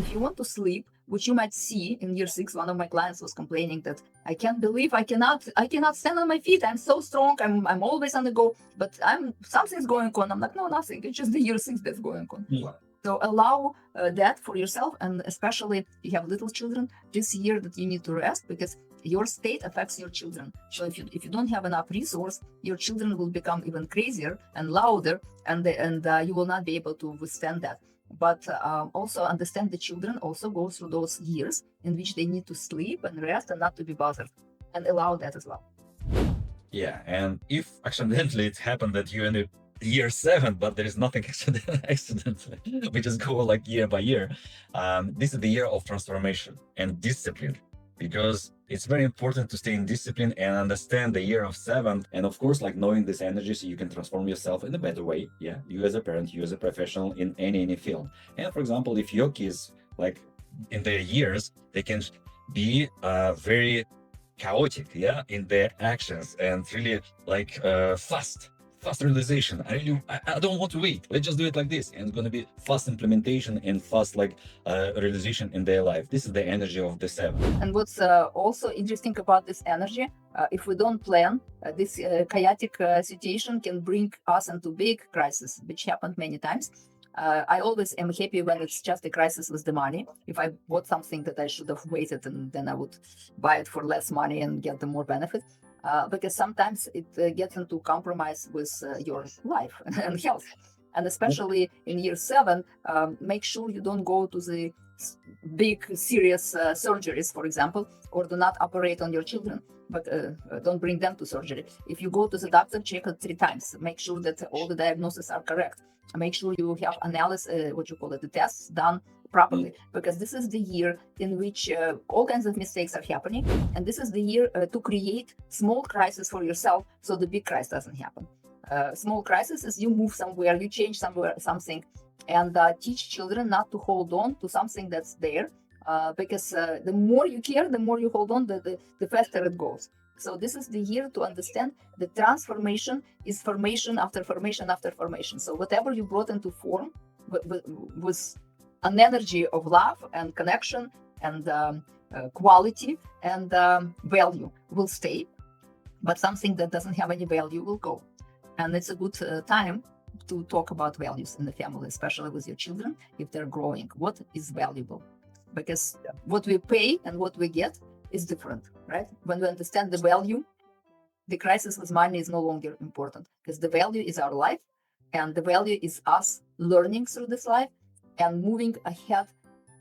if you want to sleep, which you might see in year 6, one of my clients was complaining that I can't believe I cannot stand on my feet. I'm so strong. I'm always on the go, but something's going on. I'm like, no, nothing. It's just the year 6 that's going on. Yeah. So allow that for yourself, and especially if you have little children, this year that you need to rest, because your state affects your children. So if you don't have enough resource, your children will become even crazier and louder, and you will not be able to withstand that. But also understand the children also go through those years in which they need to sleep and rest and not to be bothered, and allow that as well. Yeah, and if accidentally it happened that you ended year 7, but there is nothing accidentally, we just go like year by year. This is the year of transformation and discipline, because it's very important to stay in discipline and understand the year of 7, and of course, like knowing this energy so you can transform yourself in a better way. Yeah, you as a parent, you as a professional in any field. And for example, if your kids, like in their years, they can be very chaotic, yeah, in their actions, and really like fast realization. I don't want to wait. Let's just do it like this, and it's going to be fast implementation and fast like realization in their life. This is the energy of the 7. And what's also interesting about this energy, if we don't plan, this chaotic situation can bring us into big crisis, which happened many times. I always am happy when it's just a crisis with the money. If I bought something that I should have waited, and then I would buy it for less money and get the more benefit. Because sometimes it gets into compromise with your life and health. And especially in year 7, make sure you don't go to the big serious surgeries, for example, or do not operate on your children, but don't bring them to surgery. If you go to the doctor, check it 3 times. Make sure that all the diagnoses are correct. Make sure you have analysis, the tests done properly, because this is the year in which all kinds of mistakes are happening, and this is the year to create small crisis for yourself, so the big crisis doesn't happen. Small crisis is you move somewhere, you change something, and teach children not to hold on to something that's there, because the more you care, the more you hold on, the faster it goes. So this is the year to understand the transformation is formation after formation after formation. So whatever you brought into form was an energy of love and connection and quality and value will stay, but something that doesn't have any value will go. And it's a good time to talk about values in the family, especially with your children, if they're growing. What is valuable? Because what we pay and what we get is different, right? When we understand the value, the crisis with money is no longer important, because the value is our life, and the value is us learning through this life and moving ahead,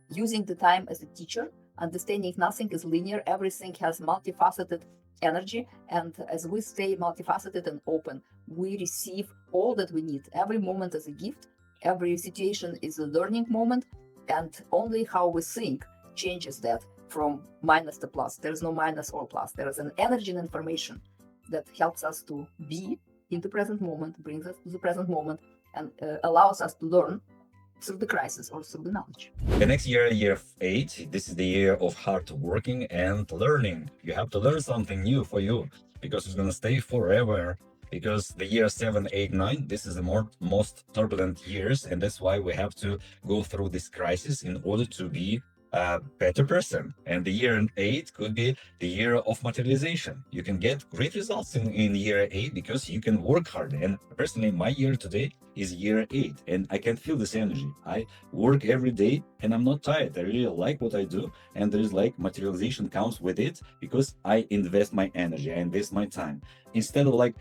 using the time as a teacher, understanding nothing is linear, everything has multifaceted energy, and as we stay multifaceted and open, we receive all that we need. Every moment is a gift, every situation is a learning moment, and only how we think changes that from minus to plus. There is no minus or plus. There is an energy and information that helps us to be in the present moment, brings us to the present moment, and allows us to learn through the crisis or through the knowledge. The next year, year 8, this is the year of hard working and learning. You have to learn something new for you, because it's going to stay forever. Because the year 7, 8, 9, this is the most turbulent years, and that's why we have to go through this crisis in order to be a better person. And the year 8 could be the year of materialization. You can get great results in year 8 because you can work hard. And personally, my year today is year 8, and I can feel this energy. I work every day and I'm not tired. I really like what I do, and there is like materialization comes with it, because I invest my energy, I invest my time. Instead of like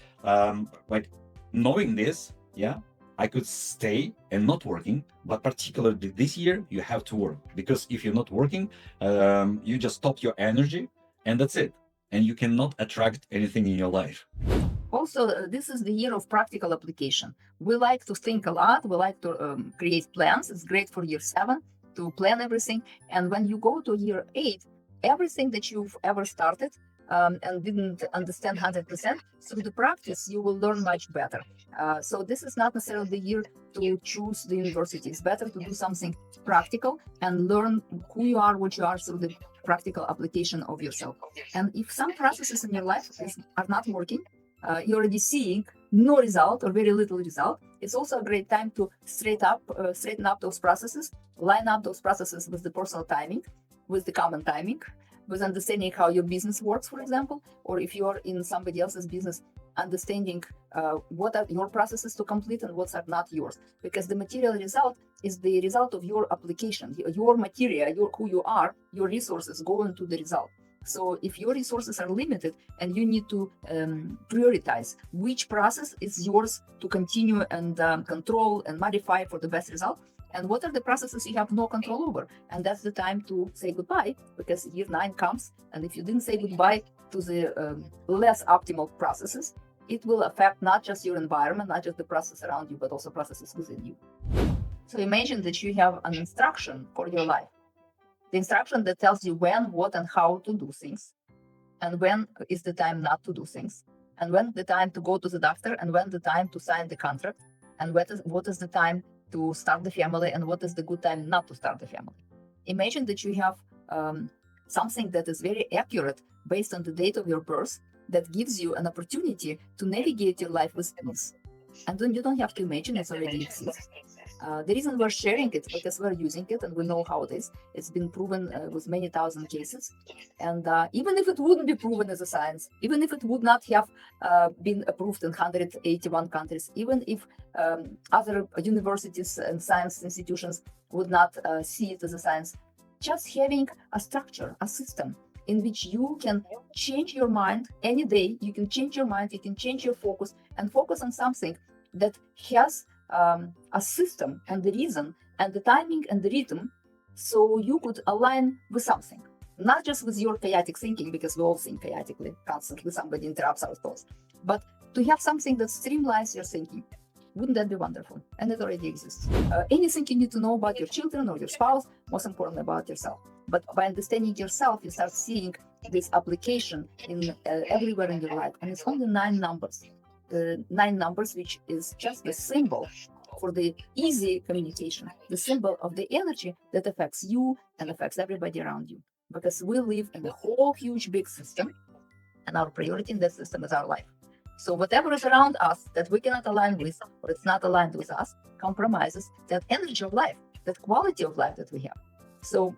knowing this, yeah, I could stay and not working, but particularly this year, you have to work, because if you're not working, you just stop your energy, and that's it. And you cannot attract anything in your life. Also, this is the year of practical application. We like to think a lot. We like to create plans. It's great for year 7 to plan everything. And when you go to year 8, everything that you've ever started and didn't understand 100%, through the practice, you will learn much better. So this is not necessarily the year to choose the university. It's better to do something practical and learn who you are, what you are, through the practical application of yourself. And if some processes in your life are not working, you're already seeing no result or very little result, it's also a great time to straighten up those processes, line up those processes with the personal timing, with the common timing, with understanding how your business works, for example, or if you're in somebody else's business, understanding what are your processes to complete and what are not yours. Because the material result is the result of your application, your material, who you are, your resources go into the result. So if your resources are limited and you need to prioritize which process is yours to continue and control and modify for the best result, and what are the processes you have no control over, and that's the time to say goodbye, because year 9 comes, and if you didn't say goodbye to the less optimal processes, it will affect not just your environment, not just the process around you, but also processes within you. So imagine that you have an instruction for your life. The instruction that tells you when, what, and how to do things, and when is the time not to do things, and when the time to go to the doctor, and when the time to sign the contract, and what is the time to start the family, and what is the good time not to start the family. Imagine that you have something that is very accurate based on the date of your birth, that gives you an opportunity to navigate your life with ease. And then you don't have to imagine, it already exists. The reason we're sharing it because we're using it and we know how it is. It's been proven with many thousand cases. And even if it wouldn't be proven as a science, even if it would not have been approved in 181 countries, even if other universities and science institutions would not see it as a science, just having a structure, a system in which you can change your mind any day, you can change your mind, you can change your focus and focus on something that has a system and the reason and the timing and the rhythm, so you could align with something, not just with your chaotic thinking, because we all think chaotically constantly, somebody interrupts our thoughts, but to have something that streamlines your thinking. Wouldn't that be wonderful? And it already exists. Anything you need to know about your children or your spouse, most importantly about yourself. But by understanding yourself, you start seeing this application in everywhere in your life, and it's only 9 numbers. 9 numbers, which is just the symbol for the easy communication, the symbol of the energy that affects you and affects everybody around you. Because we live in a whole huge big system, and our priority in that system is our life. So whatever is around us that we cannot align with, or it's not aligned with us, compromises that energy of life, that quality of life that we have. So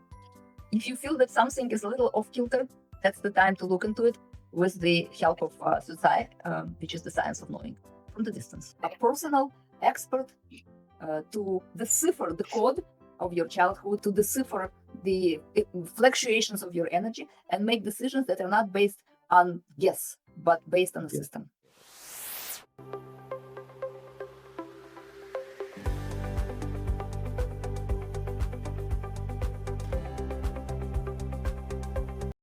if you feel that something is a little off kilter, that's the time to look into it with the help of Syucai, which is the science of knowing from the distance. A personal expert to decipher the code of your childhood, to decipher the fluctuations of your energy and make decisions that are not based on guess, but based on the system.